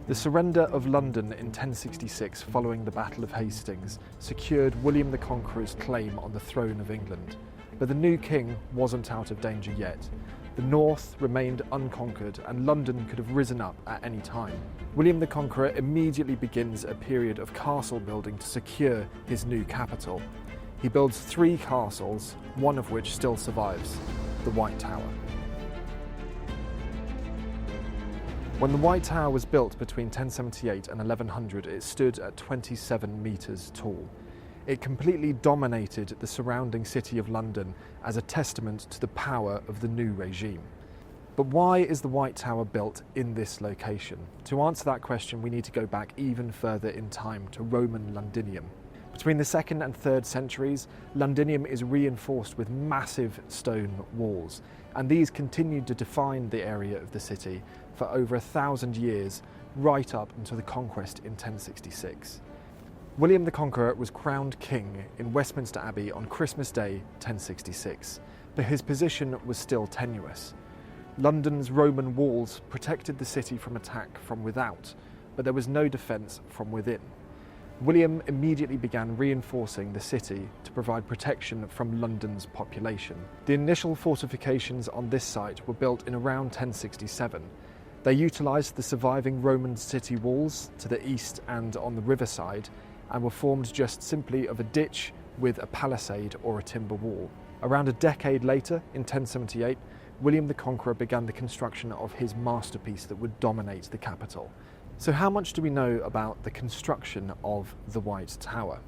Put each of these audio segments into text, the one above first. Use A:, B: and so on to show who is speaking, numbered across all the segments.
A: The surrender of London in 1066 following the Battle of Hastings secured William the Conqueror's claim on the throne of England. But the new king wasn't out of danger yet. The north remained unconquered and London could have risen up at any time. William the Conqueror immediately begins a period of castle building to secure his new capital. He builds 3 castles, one of which still survives, the White Tower. When the White Tower was built between 1078 and 1100, it stood at 27 metres tall. It completely dominated the surrounding city of London as a testament to the power of the new regime. But why is the White Tower built in this location? To answer that question, we need to go back even further in time to Roman Londinium. Between the 2nd and 3rd centuries, Londinium is reinforced with massive stone walls, and these continued to define the area of the city for over 1,000 years, right up until the conquest in 1066. William the Conqueror was crowned king in Westminster Abbey on Christmas Day 1066, but his position was still tenuous. London's Roman walls protected the city from attack from without, but there was no defence from within. William immediately began reinforcing the city to provide protection from London's population. The initial fortifications on this site were built in around 1067. They utilised the surviving Roman city walls to the east and on the riverside, and were formed just simply of a ditch with a palisade or a timber wall. Around a decade later, in 1078, William the Conqueror began the construction of his masterpiece that would dominate the capital. So how much do we know about the construction of the White Tower?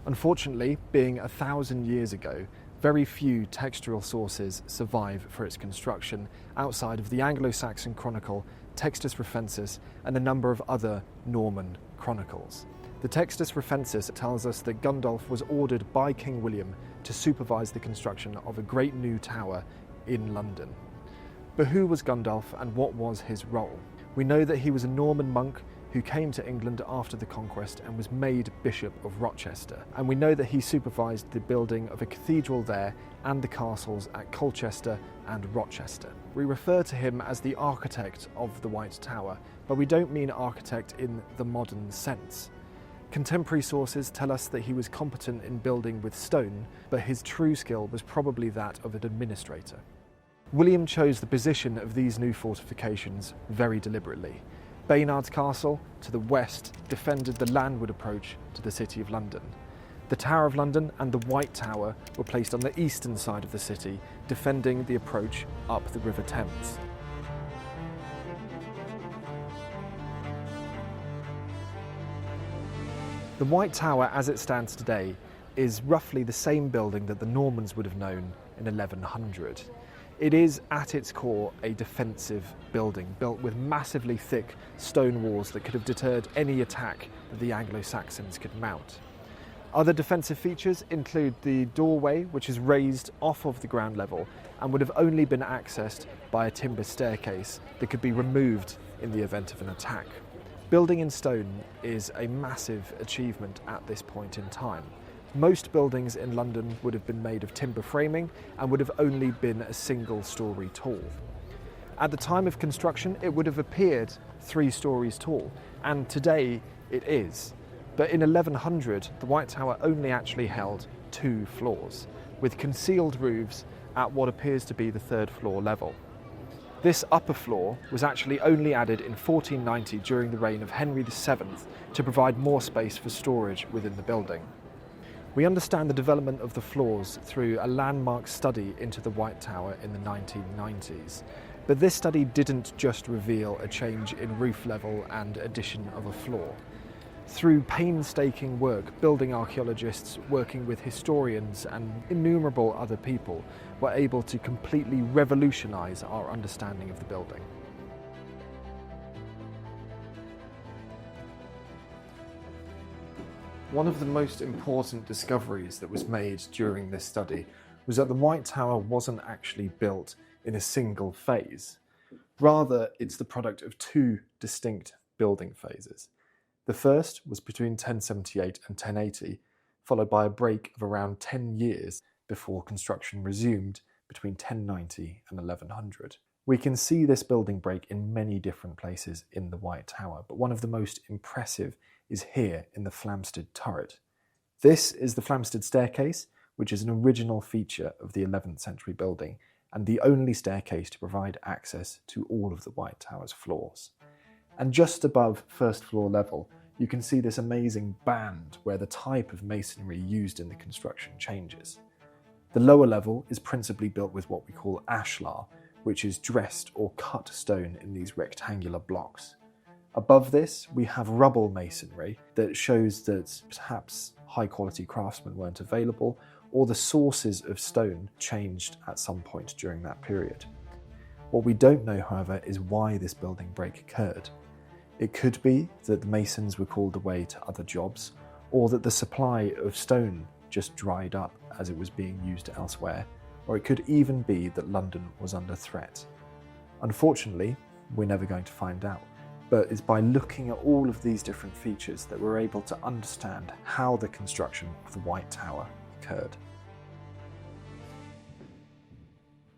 A: Unfortunately, being 1,000 years ago, very few textual sources survive for its construction outside of the Anglo-Saxon Chronicle, Textus Recensis, and a number of other Norman chronicles. The Textus Recensis tells us that Gundulf was ordered by King William to supervise the construction of a great new tower in London. But who was Gundulf and what was his role? We know that he was a Norman monk who came to England after the conquest and was made Bishop of Rochester. And we know that he supervised the building of a cathedral there and the castles at Colchester and Rochester. We refer to him as the architect of the White Tower, but we don't mean architect in the modern sense. Contemporary sources tell us that he was competent in building with stone, but his true skill was probably that of an administrator. William chose the position of these new fortifications very deliberately. Baynard's Castle, to the west, defended the landward approach to the City of London. The Tower of London and the White Tower were placed on the eastern side of the city, defending the approach up the River Thames. The White Tower, as it stands today, is roughly the same building that the Normans would have known in 1100. It is, at its core, a defensive building, built with massively thick stone walls that could have deterred any attack that the Anglo-Saxons could mount. Other defensive features include the doorway, which is raised off of the ground level and would have only been accessed by a timber staircase that could be removed in the event of an attack. Building in stone is a massive achievement at this point in time. Most buildings in London would have been made of timber framing and would have only been a single story tall. At the time of construction, it would have appeared 3 stories tall, and today it is. But in 1100, the White Tower only actually held 2 floors, with concealed roofs at what appears to be the 3rd floor level. This upper floor was actually only added in 1490 during the reign of Henry VII to provide more space for storage within the building. We understand the development of the floors through a landmark study into the White Tower in the 1990s. But this study didn't just reveal a change in roof level and addition of a floor. Through painstaking work, building archaeologists working with historians and innumerable other people were able to completely revolutionise our understanding of the building. One of the most important discoveries that was made during this study was that the White Tower wasn't actually built in a single phase. Rather, it's the product of 2 distinct building phases. The first was between 1078 and 1080, followed by a break of around 10 years before construction resumed between 1090 and 1100. We can see this building break in many different places in the White Tower, but one of the most impressive is here in the Flamstead turret. This is the Flamstead staircase, which is an original feature of the 11th century building and the only staircase to provide access to all of the White Tower's floors. And just above first floor level, you can see this amazing band where the type of masonry used in the construction changes. The lower level is principally built with what we call ashlar, which is dressed or cut stone in these rectangular blocks. Above this, we have rubble masonry that shows that perhaps high-quality craftsmen weren't available, or the sources of stone changed at some point during that period. What we don't know, however, is why this building break occurred. It could be that the masons were called away to other jobs, or that the supply of stone just dried up as it was being used elsewhere, or it could even be that London was under threat. Unfortunately, we're never going to find out, but it's by looking at all of these different features that we're able to understand how the construction of the White Tower occurred.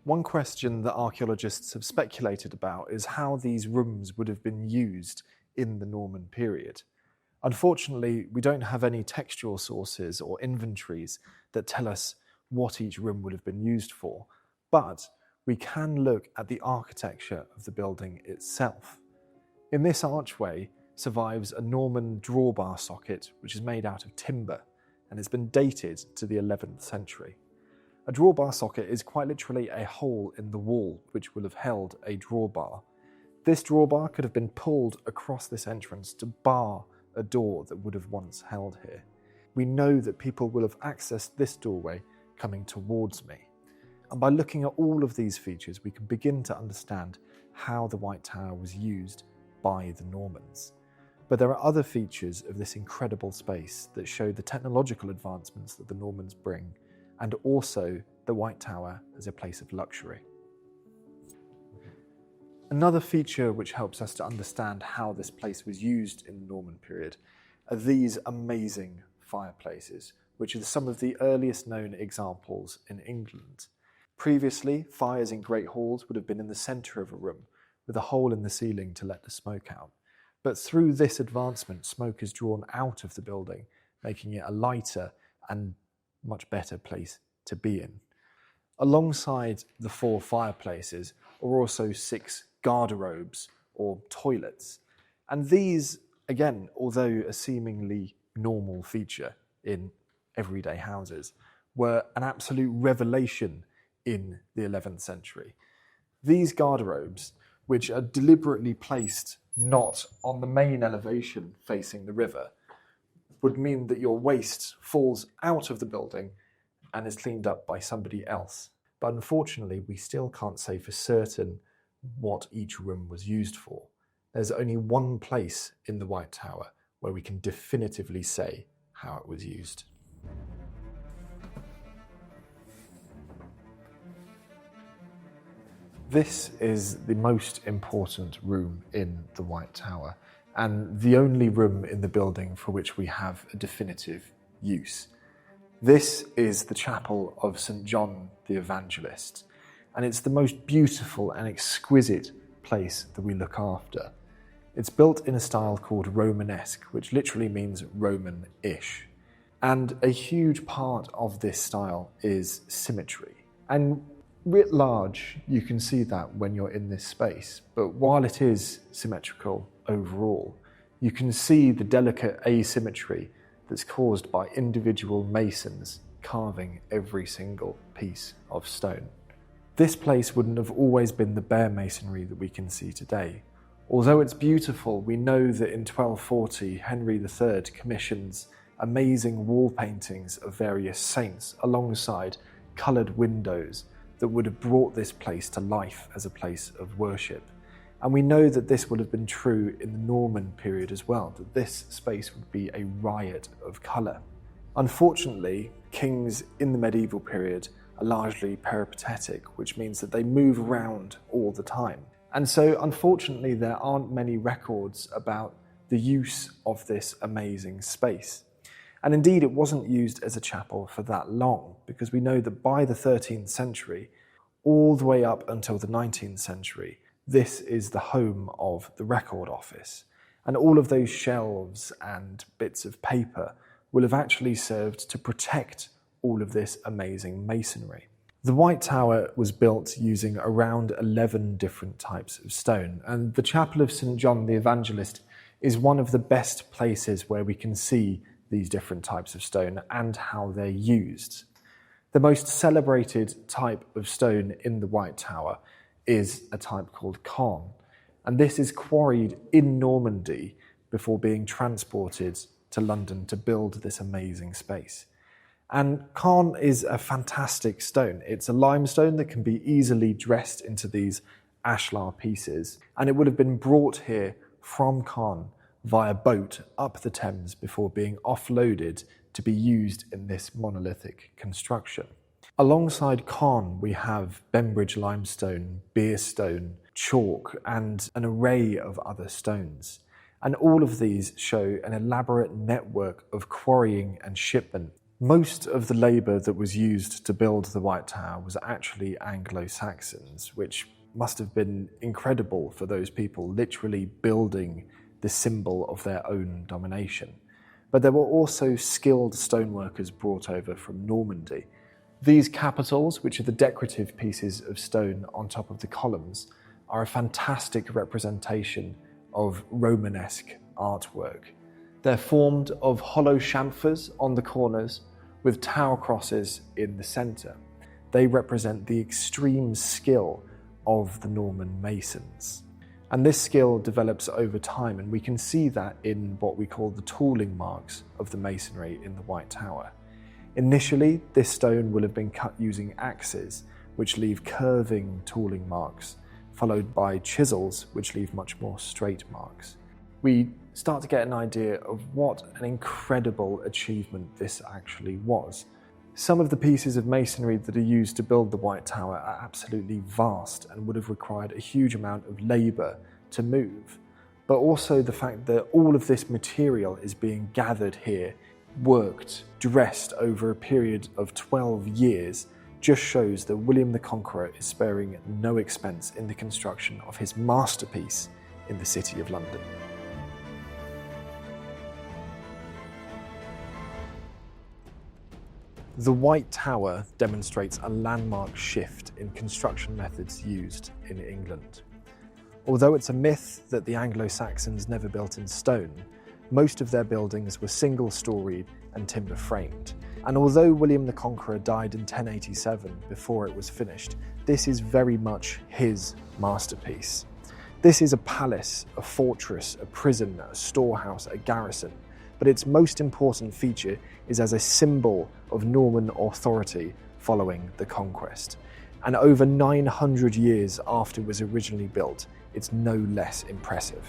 A: One question that archaeologists have speculated about is how these rooms would have been used in the Norman period. Unfortunately, we don't have any textual sources or inventories that tell us what each room would have been used for, but we can look at the architecture of the building itself. In this archway survives a Norman drawbar socket which is made out of timber and has been dated to the 11th century. A drawbar socket is quite literally a hole in the wall which will have held a drawbar. This drawbar could have been pulled across this entrance to bar a door that would have once held here. We know that people will have accessed this doorway coming towards me. And by looking at all of these features, we can begin to understand how the White Tower was used by the Normans. But there are other features of this incredible space that show the technological advancements that the Normans bring, and also the White Tower as a place of luxury. Another feature which helps us to understand how this place was used in the Norman period are these amazing fireplaces, which are some of the earliest known examples in England. Previously, fires in great halls would have been in the centre of a room, with a hole in the ceiling to let the smoke out. But through this advancement, smoke is drawn out of the building, making it a lighter and much better place to be in. Alongside the 4 fireplaces are also 6 garderobes or toilets. And these, again, although a seemingly normal feature in everyday houses, were an absolute revelation in the 11th century. These garderobes, which are deliberately placed not on the main elevation facing the river, would mean that your waste falls out of the building and is cleaned up by somebody else. But unfortunately, we still can't say for certain what each room was used for. There's only one place in the White Tower where we can definitively say how it was used. This is the most important room in the White Tower, and the only room in the building for which we have a definitive use. This is the chapel of St. John the Evangelist, and it's the most beautiful and exquisite place that we look after. It's built in a style called Romanesque, which literally means Roman-ish. And a huge part of this style is symmetry. And writ large, you can see that when you're in this space. But while it is symmetrical overall, you can see the delicate asymmetry that's caused by individual masons carving every single piece of stone. This place wouldn't have always been the bare masonry that we can see today. Although it's beautiful, we know that in 1240, Henry III commissions amazing wall paintings of various saints alongside coloured windows that would have brought this place to life as a place of worship. And we know that this would have been true in the Norman period as well, that this space would be a riot of colour. Unfortunately, kings in the medieval period are largely peripatetic, which means that they move around all the time. And so, unfortunately, there aren't many records about the use of this amazing space. And indeed, it wasn't used as a chapel for that long, because we know that by the 13th century, all the way up until the 19th century, this is the home of the record office. And all of those shelves and bits of paper will have actually served to protect all of this amazing masonry. The White Tower was built using around 11 different types of stone, and the Chapel of St. John the Evangelist is one of the best places where we can see these different types of stone and how they're used. The most celebrated type of stone in the White Tower is a type called caen, and this is quarried in Normandy before being transported to London to build this amazing space. And caen is a fantastic stone. It's a limestone that can be easily dressed into these ashlar pieces, and it would have been brought here from caen via boat up the Thames before being offloaded to be used in this monolithic construction. Alongside caen, we have Bembridge limestone, beerstone, chalk, and an array of other stones. And all of these show an elaborate network of quarrying and shipment. Most of the labour that was used to build the White Tower was actually Anglo-Saxons, which must have been incredible for those people, literally building the symbol of their own domination. But there were also skilled stoneworkers brought over from Normandy. These capitals, which are the decorative pieces of stone on top of the columns, are a fantastic representation of Romanesque artwork. They're formed of hollow chamfers on the corners with tower crosses in the centre. They represent the extreme skill of the Norman masons. And this skill develops over time, and we can see that in what we call the tooling marks of the masonry in the White Tower. Initially, this stone will have been cut using axes, which leave curving tooling marks, followed by chisels, which leave much more straight marks. We start to get an idea of what an incredible achievement this actually was. Some of the pieces of masonry that are used to build the White Tower are absolutely vast and would have required a huge amount of labour to move. But also the fact that all of this material is being gathered here, worked, dressed over a period of 12 years, just shows that William the Conqueror is sparing no expense in the construction of his masterpiece in the City of London. The White Tower demonstrates a landmark shift in construction methods used in England. Although it's a myth that the Anglo-Saxons never built in stone, most of their buildings were single-storied and timber-framed. And although William the Conqueror died in 1087 before it was finished, this is very much his masterpiece. This is a palace, a fortress, a prison, a storehouse, a garrison. But its most important feature is as a symbol of Norman authority following the conquest. And over 900 years after it was originally built, it's no less impressive.